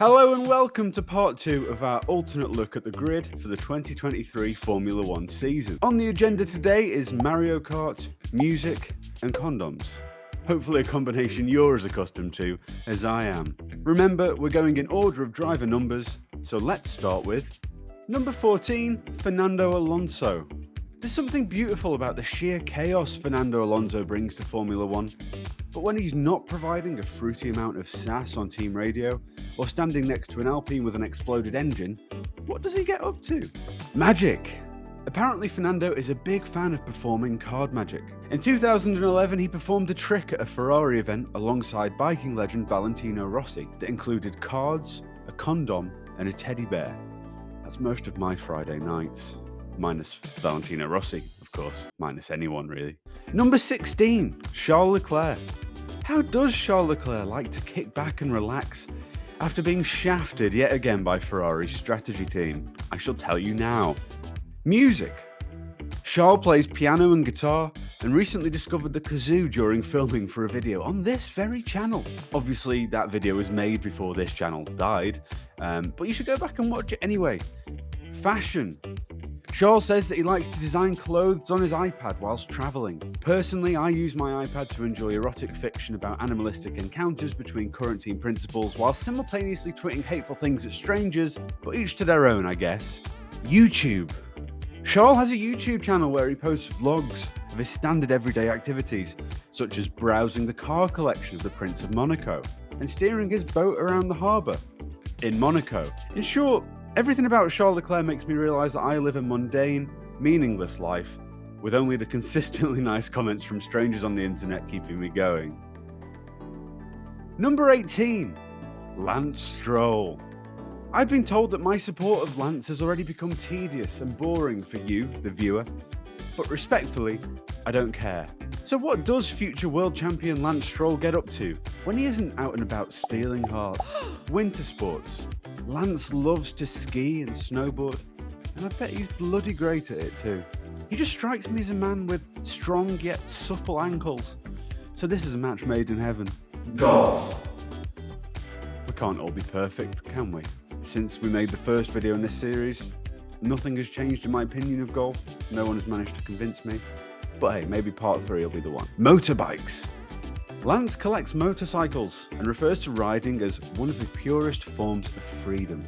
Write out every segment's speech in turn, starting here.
Hello and welcome to part 2 of our alternate look at the grid for the 2023 Formula 1 season. On the agenda today is Mario Kart, music and condoms. Hopefully a combination you're as accustomed to as I am. Remember, we're going in order of driver numbers, so let's start with number 14, Fernando Alonso. There's something beautiful about the sheer chaos Fernando Alonso brings to Formula 1, but when he's not providing a fruity amount of sass on team radio, or standing next to an Alpine with an exploded engine, what does he get up to? Magic! Apparently Fernando is a big fan of performing card magic. In 2011 he performed a trick at a Ferrari event alongside biking legend Valentino Rossi that included cards, a condom and a teddy bear. That's most of my Friday nights. Minus Valentino Rossi, of course. Minus anyone, really. Number 16, Charles Leclerc. How does Charles Leclerc like to kick back and relax after being shafted yet again by Ferrari's strategy team? I shall tell you now. Music. Charles plays piano and guitar and recently discovered the kazoo during filming for a video on this very channel. Obviously, that video was made before this channel died, but you should go back and watch it anyway. Fashion. Charles says that he likes to design clothes on his iPad whilst travelling. Personally, I use my iPad to enjoy erotic fiction about animalistic encounters between current team principals whilst simultaneously tweeting hateful things at strangers, but each to their own, I guess. YouTube. Charles has a YouTube channel where he posts vlogs of his standard everyday activities, such as browsing the car collection of the Prince of Monaco and steering his boat around the harbour in Monaco. In short, everything about Charles Leclerc makes me realise that I live a mundane, meaningless life, with only the consistently nice comments from strangers on the internet keeping me going. Number 18, Lance Stroll. I've been told that my support of Lance has already become tedious and boring for you, the viewer, but respectfully, I don't care. So what does future world champion Lance Stroll get up to when he isn't out and about stealing hearts? Winter sports. Lance loves to ski and snowboard, and I bet he's bloody great at it too. He just strikes me as a man with strong yet supple ankles. So this is a match made in heaven. Golf. We can't all be perfect, can we? Since we made the first video in this series, nothing has changed in my opinion of golf. No one has managed to convince me. But hey, maybe part 3 will be the one. Motorbikes. Lance collects motorcycles and refers to riding as one of the purest forms of freedom.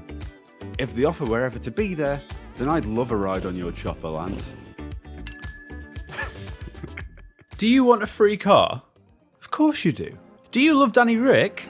If the offer were ever to be there, then I'd love a ride on your chopper, Lance. Do you want a free car? Of course you do. Do you love Danny Rick?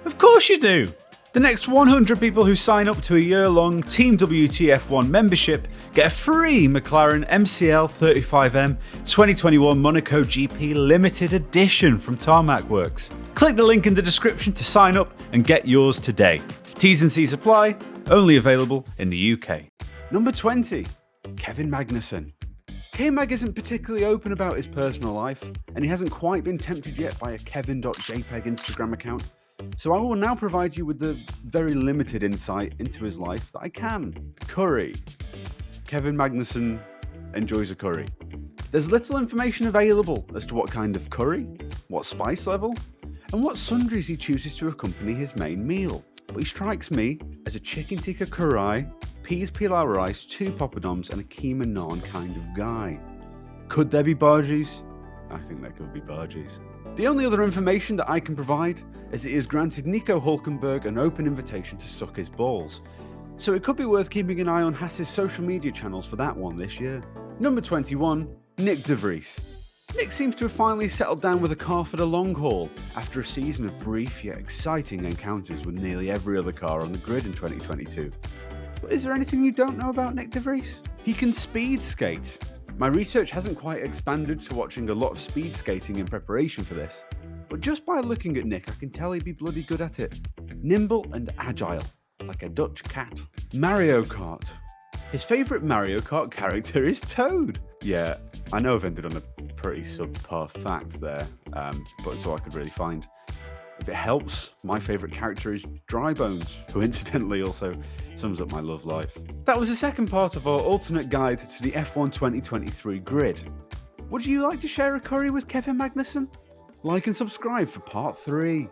Of course you do. The next 100 people who sign up to a year-long Team WTF1 membership get a free McLaren MCL35M 2021 Monaco GP Limited Edition from Tarmac Works. Click the link in the description to sign up and get yours today. T's and C's apply, only available in the UK. Number 20, Kevin Magnussen. K-Mag isn't particularly open about his personal life, and he hasn't quite been tempted yet by a kevin.jpg Instagram account. So I will now provide you with the very limited insight into his life that I can. Curry. Kevin Magnussen enjoys a curry. There's little information available as to what kind of curry, what spice level, and what sundries he chooses to accompany his main meal. But he strikes me as a chicken tikka karai, peas pilau rice, 2 poppadoms, and a keema naan kind of guy. Could there be bargees? I think there could be bargees. The only other information that I can provide is that he has granted Nico Hulkenberg an open invitation to suck his balls. So it could be worth keeping an eye on Haas's social media channels for that one this year. Number 21, Nick de Vries. Nick seems to have finally settled down with a car for the long haul after a season of brief yet exciting encounters with nearly every other car on the grid in 2022. But is there anything you don't know about Nick de Vries? He can speed skate. My research hasn't quite expanded to watching a lot of speed skating in preparation for this, but just by looking at Nick I can tell he'd be bloody good at it. Nimble and agile, like a Dutch cat. Mario Kart. His favourite Mario Kart character is Toad. Yeah, I know I've ended on a pretty subpar fact there, but it's all I could really find. If it helps, my favourite character is Drybones, who incidentally also sums up my love life. That was the second part of our alternate guide to the F1 2023 grid. Would you like to share a curry with Kevin Magnussen? Like and subscribe for part 3.